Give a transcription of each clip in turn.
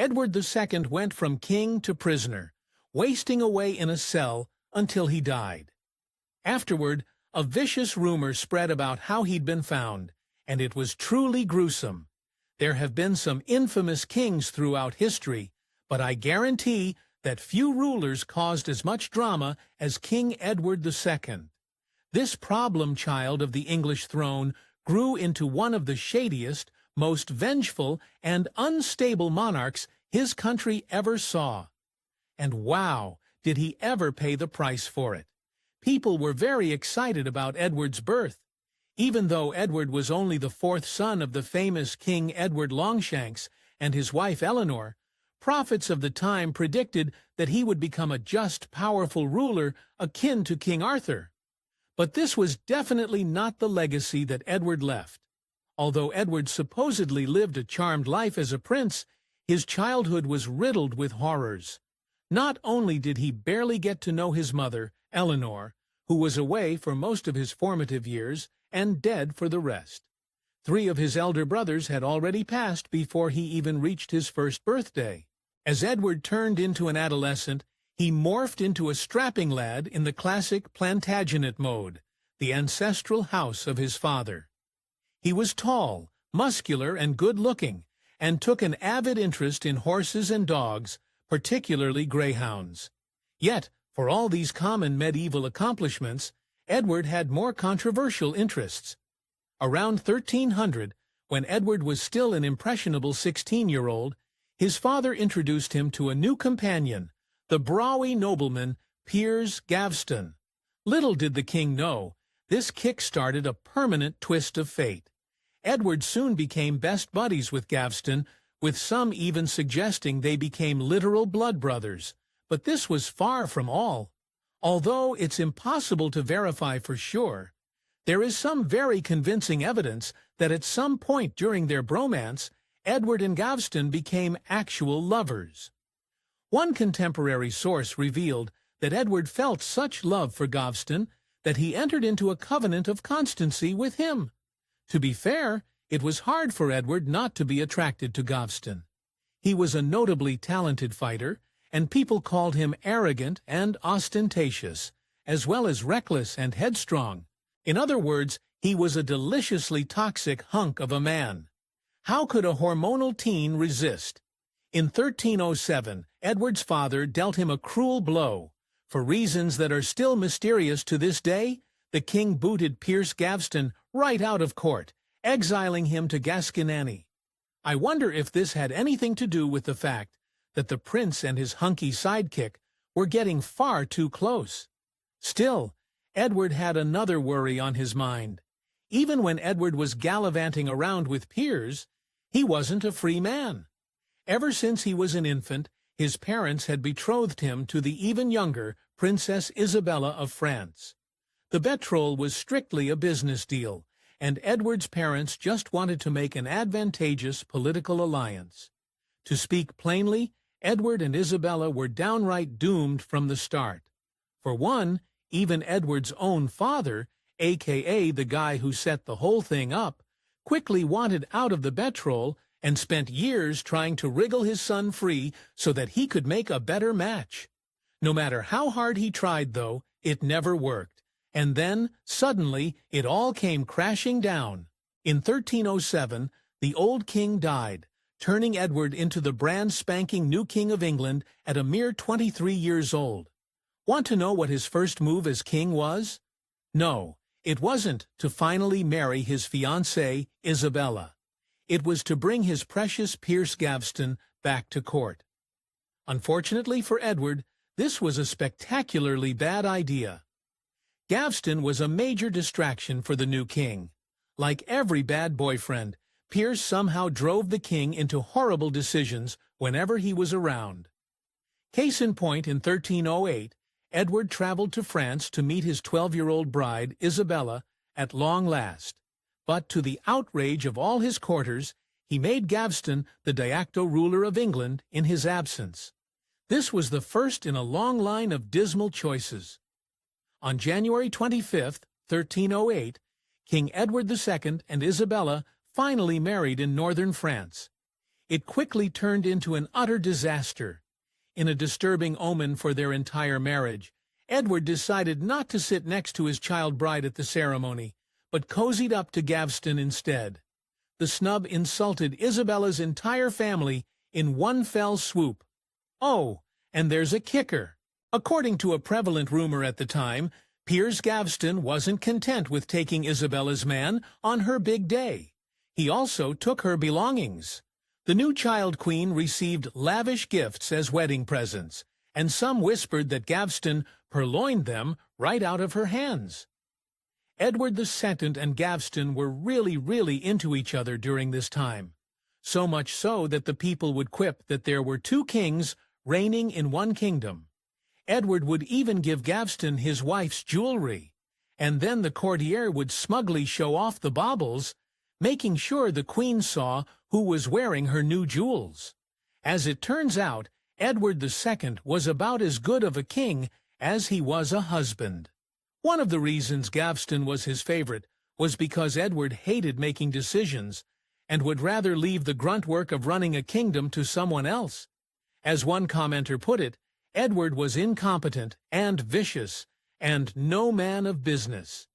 Edward II went from king to prisoner, wasting away in a cell until he died. Afterward, a vicious rumor spread about how he'd been found, and it was truly gruesome. There have been some infamous kings throughout history, but I guarantee that few rulers caused as much drama as King Edward II. This problem child of the English throne grew into one of the shadiest, most vengeful, and unstable monarchs his country ever saw. And wow, did he ever pay the price for it. People were very excited about Edward's birth. Even though Edward was only the fourth son of the famous King Edward Longshanks and his wife Eleanor, prophets of the time predicted that he would become a just, powerful ruler akin to King Arthur. But this was definitely not the legacy that Edward left. Although Edward supposedly lived a charmed life as a prince, his childhood was riddled with horrors. Not only did he barely get to know his mother, Eleanor, who was away for most of his formative years and dead for the rest. 3 of his elder brothers had already passed before he even reached his first birthday. As Edward turned into an adolescent, he morphed into a strapping lad in the classic Plantagenet mode, the ancestral house of his father. He was tall, muscular, and good-looking, and took an avid interest in horses and dogs, particularly greyhounds. Yet, for all these common medieval accomplishments, Edward had more controversial interests. Around 1300, when Edward was still an impressionable 16-year-old, his father introduced him to a new companion, the brawy nobleman Piers Gaveston. Little did the king know, this kick-started a permanent twist of fate. Edward soon became best buddies with Gaveston, with some even suggesting they became literal blood brothers. But this was far from all. Although it's impossible to verify for sure, there is some very convincing evidence that at some point during their bromance, Edward and Gaveston became actual lovers. One contemporary source revealed that Edward felt such love for Gaveston that he entered into a covenant of constancy with him. To be fair, it was hard for Edward not to be attracted to Gaveston. He was a notably talented fighter, and people called him arrogant and ostentatious, as well as reckless and headstrong. In other words, he was a deliciously toxic hunk of a man. How could a hormonal teen resist? In 1307, Edward's father dealt him a cruel blow. For reasons that are still mysterious to this day, the king booted Piers Gaveston right out of court, exiling him to Gasconany. I wonder if this had anything to do with the fact that the prince and his hunky sidekick were getting far too close. Still, Edward had another worry on his mind. Even when Edward was gallivanting around with Piers, he wasn't a free man. Ever since he was an infant, his parents had betrothed him to the even younger Princess Isabella of France. The betrothal was strictly a business deal, and Edward's parents just wanted to make an advantageous political alliance. To speak plainly, Edward and Isabella were downright doomed from the start. For one, even Edward's own father, a.k.a. the guy who set the whole thing up, quickly wanted out of the betrothal and spent years trying to wriggle his son free so that he could make a better match. No matter how hard he tried, though, it never worked. And then, suddenly, it all came crashing down. In 1307, the old king died, turning Edward into the brand-spanking new king of England at a mere 23 years old. Want to know what his first move as king was? No, it wasn't to finally marry his fiancée, Isabella. It was to bring his precious Piers Gaveston back to court. Unfortunately for Edward, this was a spectacularly bad idea. Gaveston was a major distraction for the new king. Like every bad boyfriend, Piers somehow drove the king into horrible decisions whenever he was around. Case in point, in 1308, Edward traveled to France to meet his 12-year-old bride, Isabella, at long last. But to the outrage of all his courtiers, he made Gaveston the de facto ruler of England in his absence. This was the first in a long line of dismal choices. On January 25, 1308, King Edward II and Isabella finally married in northern France. it quickly turned into an utter disaster. In a disturbing omen for their entire marriage, Edward decided not to sit next to his child bride at the ceremony, but cozied up to Gaveston instead. The snub insulted Isabella's entire family in one fell swoop. Oh, and there's a kicker. According to a prevalent rumor at the time, Piers Gaveston wasn't content with taking Isabella's man on her big day. He also took her belongings. The new child queen received lavish gifts as wedding presents, and some whispered that Gaveston purloined them right out of her hands. Edward II and Gaveston were really into each other during this time. So much so that the people would quip that there were two kings reigning in one kingdom. Edward would even give Gaveston his wife's jewelry, and then the courtier would smugly show off the baubles, making sure the queen saw who was wearing her new jewels. As it turns out, Edward II was about as good of a king as he was a husband. One of the reasons Gaveston was his favorite was because Edward hated making decisions and would rather leave the grunt work of running a kingdom to someone else. As one commenter put it, Edward was incompetent and vicious, and no man of business.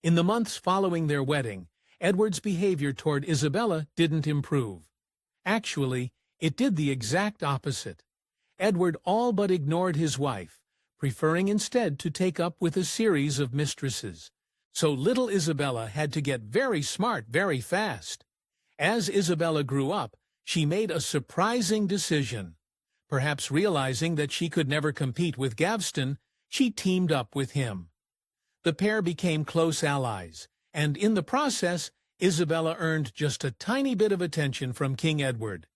In the months following their wedding, Edward's behavior toward Isabella didn't improve. Actually, it did the exact opposite. Edward all but ignored his wife, preferring instead to take up with a series of mistresses. So little Isabella had to get very smart very fast. As Isabella grew up, she made a surprising decision. Perhaps realizing that she could never compete with Gaveston, she teamed up with him. The pair became close allies, and in the process, Isabella earned just a tiny bit of attention from King Edward,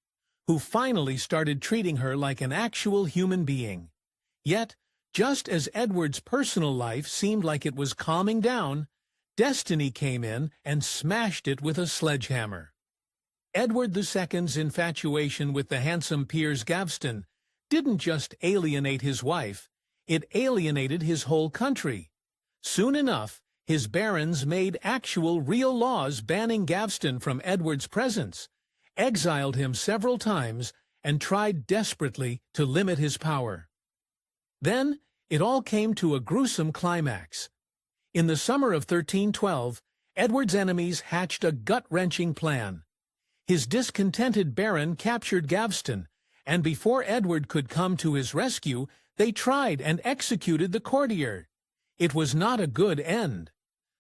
who finally started treating her like an actual human being. Yet, just as Edward's personal life seemed like it was calming down, destiny came in and smashed it with a sledgehammer. Edward II's infatuation with the handsome Piers Gaveston didn't just alienate his wife, it alienated his whole country. Soon enough, his barons made actual real laws banning Gaveston from Edward's presence, exiled him several times, and tried desperately to limit his power. Then, it all came to a gruesome climax. In the summer of 1312, Edward's enemies hatched a gut-wrenching plan. His discontented baron captured Gaveston, and before Edward could come to his rescue, they tried and executed the courtier. It was not a good end.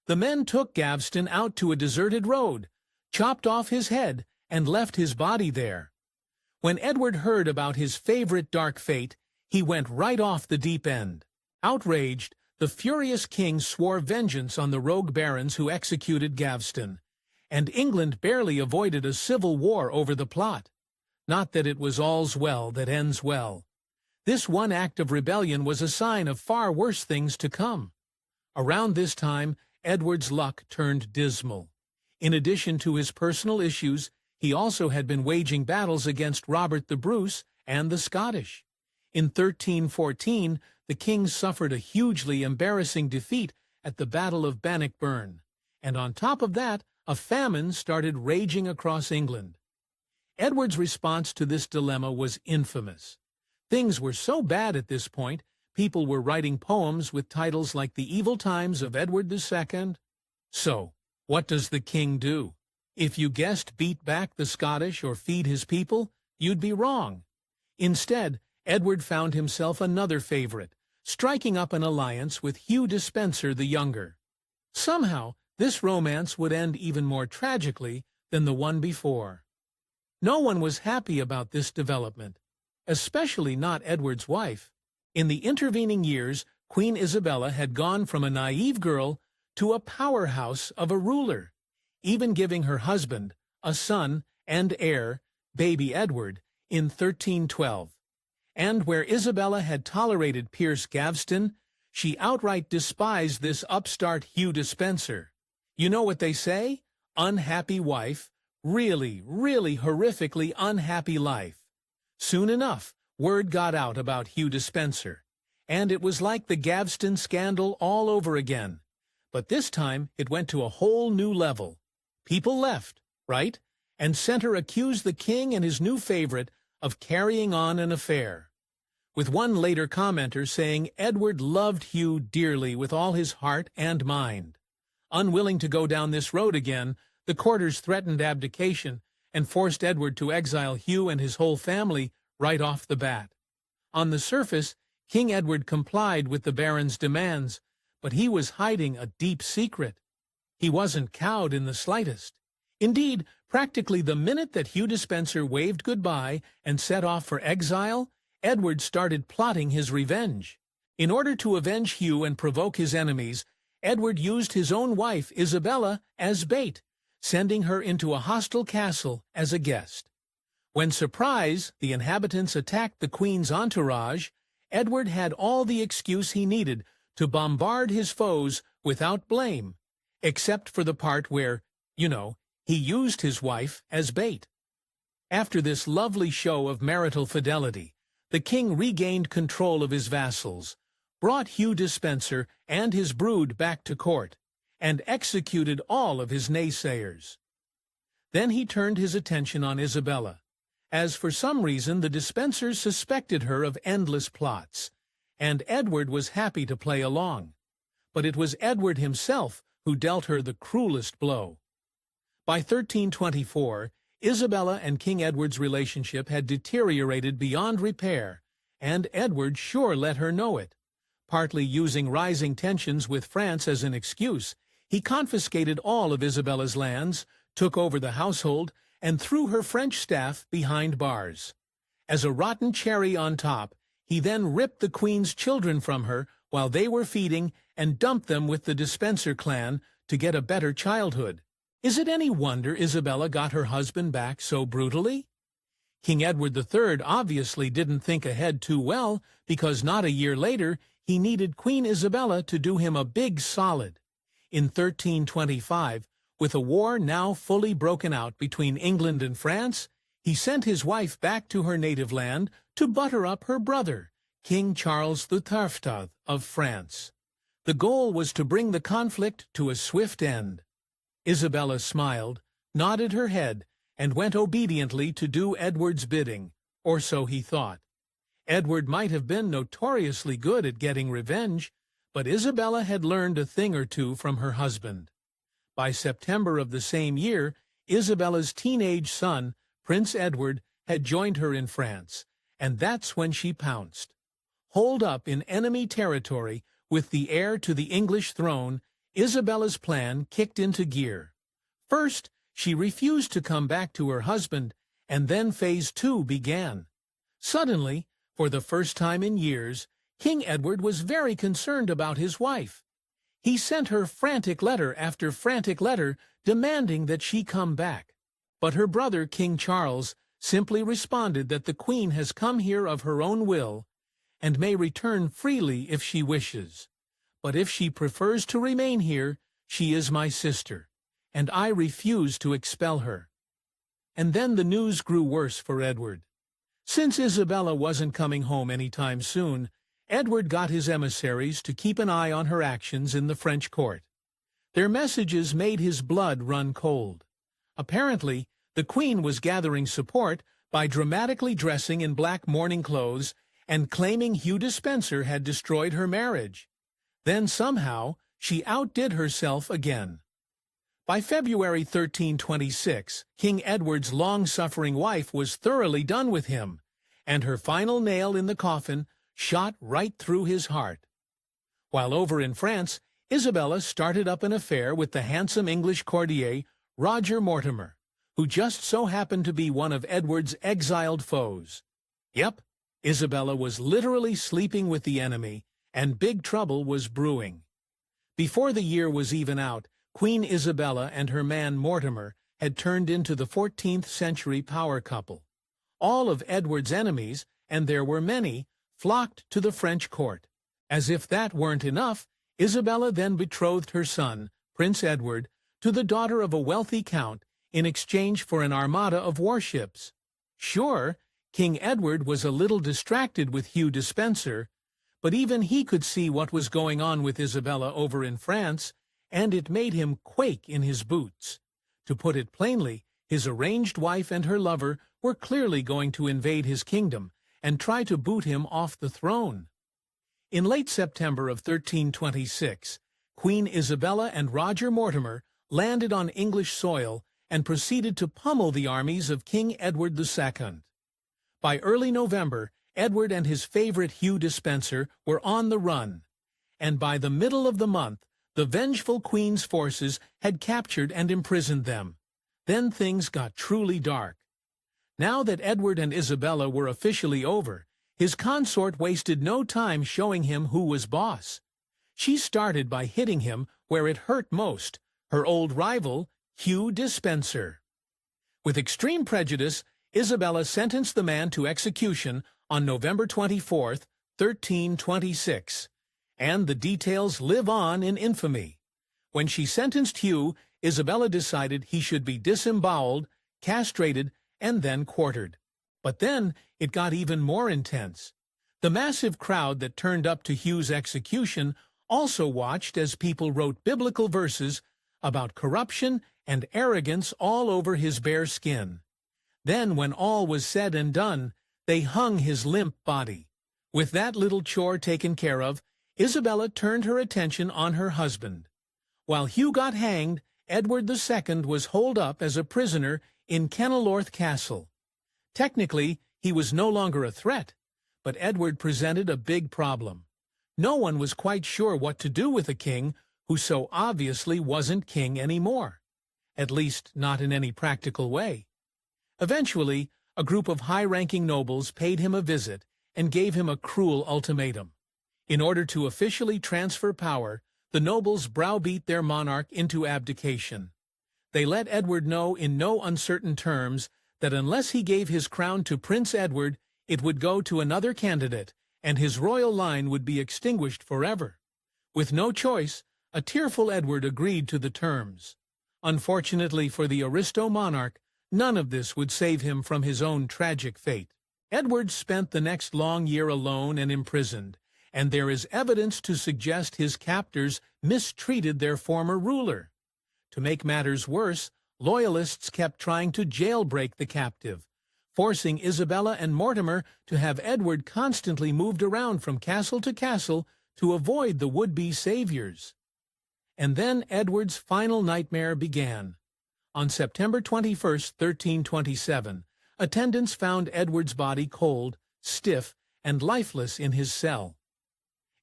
The men took Gaveston out to a deserted road, chopped off his head, and left his body there. When Edward heard about his favorite dark fate, he went right off the deep end. Outraged, the furious king swore vengeance on the rogue barons who executed Gaveston, and England barely avoided a civil war over the plot. Not that it was all's well that ends well. This one act of rebellion was a sign of far worse things to come. Around this time, Edward's luck turned dismal. In addition to his personal issues, he also had been waging battles against Robert the Bruce and the Scottish. In 1314, the king suffered a hugely embarrassing defeat at the Battle of Bannockburn, and on top of that, a famine started raging across England. Edward's response to this dilemma was infamous. Things were so bad at this point, people were writing poems with titles like The Evil Times of Edward II. So, what does the king do? If you guessed beat back the Scottish or feed his people, you'd be wrong. Instead, Edward found himself another favorite, striking up an alliance with Hugh Despenser the Younger. Somehow, this romance would end even more tragically than the one before. No one was happy about this development, especially not Edward's wife. In the intervening years, Queen Isabella had gone from a naive girl to a powerhouse of a ruler, even giving her husband, a son and heir, baby Edward, in 1312. And where Isabella had tolerated Piers Gaveston, she outright despised this upstart Hugh Despenser. You know what they say? Unhappy wife, really horrifically unhappy life. Soon enough, word got out about Hugh Despenser, and it was like the Gaveston scandal all over again. But this time, it went to a whole new level. People left, right? and sent her accuse the king and his new favorite of carrying on an affair, with one later commenter saying Edward loved Hugh dearly with all his heart and mind. Unwilling to go down this road again, the courtiers threatened abdication and forced Edward to exile Hugh and his whole family right off the bat. On the surface, King Edward complied with the baron's demands, but he was hiding a deep secret. He wasn't cowed in the slightest. Indeed, practically the minute that Hugh Despenser waved goodbye and set off for exile, Edward started plotting his revenge. In order to avenge Hugh and provoke his enemies, Edward used his own wife, Isabella, as bait, sending her into a hostile castle as a guest. When surprised, the inhabitants attacked the queen's entourage, Edward had all the excuse he needed to bombard his foes without blame, except for the part where, he used his wife as bait. After this lovely show of marital fidelity, the king regained control of his vassals, brought Hugh Despenser and his brood back to court, and executed all of his naysayers. Then he turned his attention on Isabella, as for some reason the Despensers suspected her of endless plots, and Edward was happy to play along. But it was Edward himself who dealt her the cruelest blow. By 1324, Isabella and King Edward's relationship had deteriorated beyond repair, and Edward sure let her know it. Partly using rising tensions with France as an excuse, he confiscated all of Isabella's lands, took over the household, and threw her French staff behind bars. As a rotten cherry on top, he then ripped the queen's children from her while they were feeding and dumped them with the Despenser clan to get a better childhood. Is it any wonder Isabella got her husband back so brutally? King Edward III obviously didn't think ahead too well, because not a year later he needed Queen Isabella to do him a big solid. In 1325, with a war now fully broken out between England and France, he sent his wife back to her native land to butter up her brother, King Charles III of France. The goal was to bring the conflict to a swift end. Isabella smiled, nodded her head, and went obediently to do Edward's bidding, or so he thought. Edward might have been notoriously good at getting revenge, but Isabella had learned a thing or two from her husband. By September of the same year, Isabella's teenage son, Prince Edward, had joined her in France, and that's when she pounced. Holed up in enemy territory with the heir to the English throne, Isabella's plan kicked into gear. First, she refused to come back to her husband, and then phase 2 began. Suddenly, for the first time in years, King Edward was very concerned about his wife. He sent her frantic letter after frantic letter demanding that she come back. But her brother, King Charles, simply responded that the Queen has come here of her own will and may return freely if she wishes. But if she prefers to remain here, she is my sister, and I refuse to expel her. And then the news grew worse for Edward. Since Isabella wasn't coming home any time soon, Edward got his emissaries to keep an eye on her actions in the French court. Their messages made his blood run cold. Apparently, the Queen was gathering support by dramatically dressing in black mourning clothes and claiming Hugh Despenser had destroyed her marriage. Then somehow, she outdid herself again. By February 1326, King Edward's long-suffering wife was thoroughly done with him, and her final nail in the coffin shot right through his heart. While over in France, Isabella started up an affair with the handsome English courtier Roger Mortimer, who just so happened to be one of Edward's exiled foes. Yep, Isabella was literally sleeping with the enemy, and big trouble was brewing. Before the year was even out, Queen Isabella and her man Mortimer had turned into the 14th century power couple. All of Edward's enemies, and there were many, flocked to the French court. As if that weren't enough, Isabella then betrothed her son, Prince Edward, to the daughter of a wealthy count in exchange for an armada of warships. Sure, King Edward was a little distracted with Hugh Despenser, but even he could see what was going on with Isabella over in France, and it made him quake in his boots. To put it plainly, His arranged wife and her lover were clearly going to invade his kingdom and try to boot him off the throne. In late September of 1326, Queen Isabella and Roger Mortimer landed on English soil and proceeded to pummel the armies of King Edward II. By early November, Edward and his favorite Hugh Despenser were on the run, and by the middle of the month, the vengeful Queen's forces had captured and imprisoned them. Then things got truly dark. Now that Edward and Isabella were officially over, his consort wasted no time showing him who was boss. She started by hitting him where it hurt most, her old rival, Hugh Despenser. With extreme prejudice, Isabella sentenced the man to execution on November 24, 1326, and the details live on in infamy. When she sentenced Hugh, Isabella decided he should be disemboweled, castrated, and then quartered. But then it got even more intense. The massive crowd that turned up to Hugh's execution also watched as people wrote biblical verses about corruption and arrogance all over his bare skin. Then, when all was said and done, they hung his limp body. With that little chore taken care of, Isabella turned her attention on her husband. While Hugh got hanged, Edward II was holed up as a prisoner in Kenilworth Castle. Technically, he was no longer a threat, but Edward presented a big problem. No one was quite sure what to do with a king who so obviously wasn't king anymore, at least not in any practical way. Eventually, a group of high-ranking nobles paid him a visit and gave him a cruel ultimatum. In order to officially transfer power, the nobles browbeat their monarch into abdication. They let Edward know in no uncertain terms that unless he gave his crown to Prince Edward, it would go to another candidate, and his royal line would be extinguished forever. With no choice, a tearful Edward agreed to the terms. Unfortunately for the aristo monarch, none of this would save him from his own tragic fate. Edward spent the next long year alone and imprisoned, and there is evidence to suggest his captors mistreated their former ruler. To make matters worse, loyalists kept trying to jailbreak the captive, forcing Isabella and Mortimer to have Edward constantly moved around from castle to castle to avoid the would-be saviors. And then Edward's final nightmare began. On September 21, 1327, attendants found Edward's body cold, stiff, and lifeless in his cell.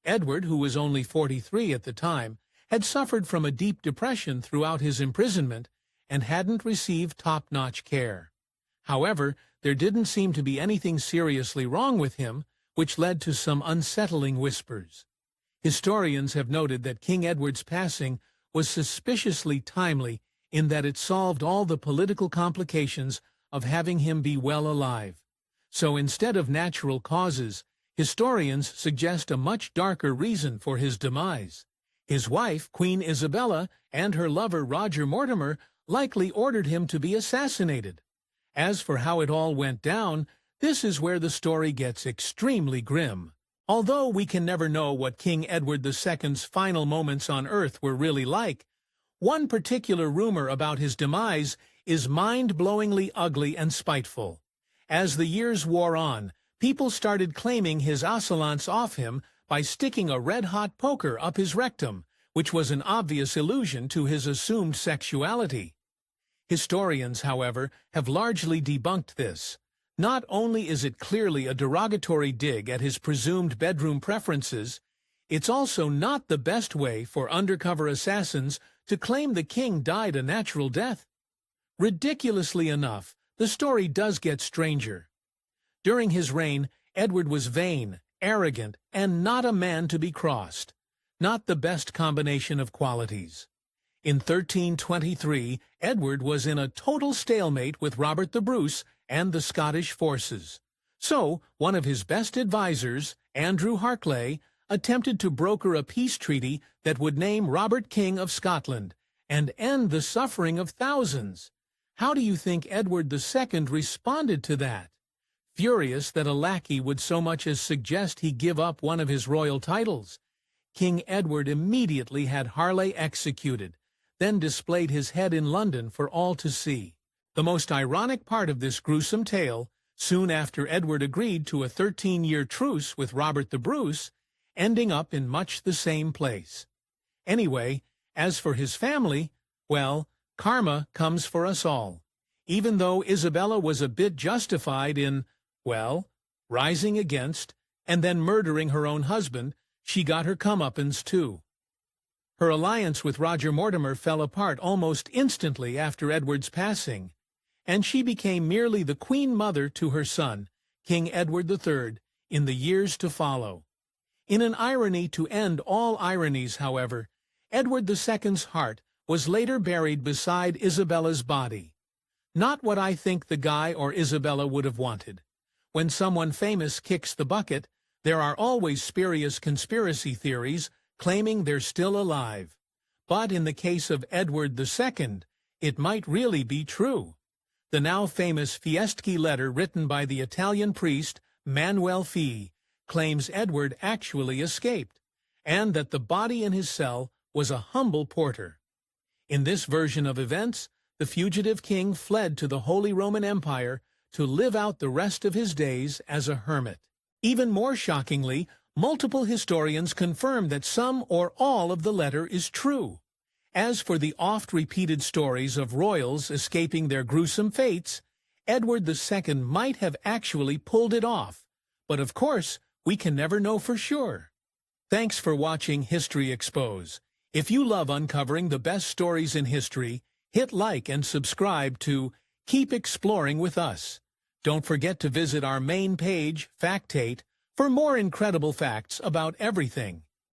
Edward, who was only 43 at the time, had suffered from a deep depression throughout his imprisonment and hadn't received top-notch care. However, there didn't seem to be anything seriously wrong with him, which led to some unsettling whispers. Historians have noted that King Edward's passing was suspiciously timely in that it solved all the political complications of having him be well alive. So instead of natural causes, historians suggest a much darker reason for his demise. His wife, Queen Isabella, and her lover Roger Mortimer likely ordered him to be assassinated. As for how it all went down, this is where the story gets extremely grim. Although we can never know what King Edward II's final moments on Earth were really like, one particular rumor about his demise is mind-blowingly ugly and spiteful. As the years wore on, people started claiming his assailants off him by sticking a red-hot poker up his rectum, which was an obvious allusion to his assumed sexuality. Historians, however, have largely debunked this. Not only is it clearly a derogatory dig at his presumed bedroom preferences, it's also not the best way for undercover assassins to claim the king died a natural death. Ridiculously enough, the story does get stranger. During his reign, Edward was vain, arrogant, and not a man to be crossed. Not the best combination of qualities. In 1323, Edward was in a total stalemate with Robert the Bruce and the Scottish forces. So, one of his best advisers, Andrew Harclay, attempted to broker a peace treaty that would name Robert King of Scotland and end the suffering of thousands. How do you think Edward II responded to that? Furious that a lackey would so much as suggest he give up one of his royal titles, King Edward immediately had Harlay executed, then displayed his head in London for all to see. The most ironic part of this gruesome tale, soon after Edward agreed to a 13-year truce with Robert the Bruce, ending up in much the same place. Anyway, as for his family, well, karma comes for us all. Even though Isabella was a bit justified in, well, rising against and then murdering her own husband, she got her comeuppance too. Her alliance with Roger Mortimer fell apart almost instantly after Edward's passing, and she became merely the queen mother to her son, King Edward III, in the years to follow. In an irony to end all ironies, however, Edward II's heart was later buried beside Isabella's body. Not what I think the guy or Isabella would have wanted. When someone famous kicks the bucket, there are always spurious conspiracy theories claiming they're still alive. But in the case of Edward II, it might really be true. The now famous Fieschi letter written by the Italian priest Manuel Fee claims Edward actually escaped, and that the body in his cell was a humble porter. In this version of events, the fugitive king fled to the Holy Roman Empire to live out the rest of his days as a hermit. Even more shockingly, multiple historians confirm that some or all of the letter is true. As for the oft-repeated stories of royals escaping their gruesome fates, Edward II might have actually pulled it off, but of course, we can never know for sure. Thanks for watching History Expose. If you love uncovering the best stories in history, hit like and subscribe to Keep Exploring with Us. Don't forget to visit our main page, Factate, for more incredible facts about everything.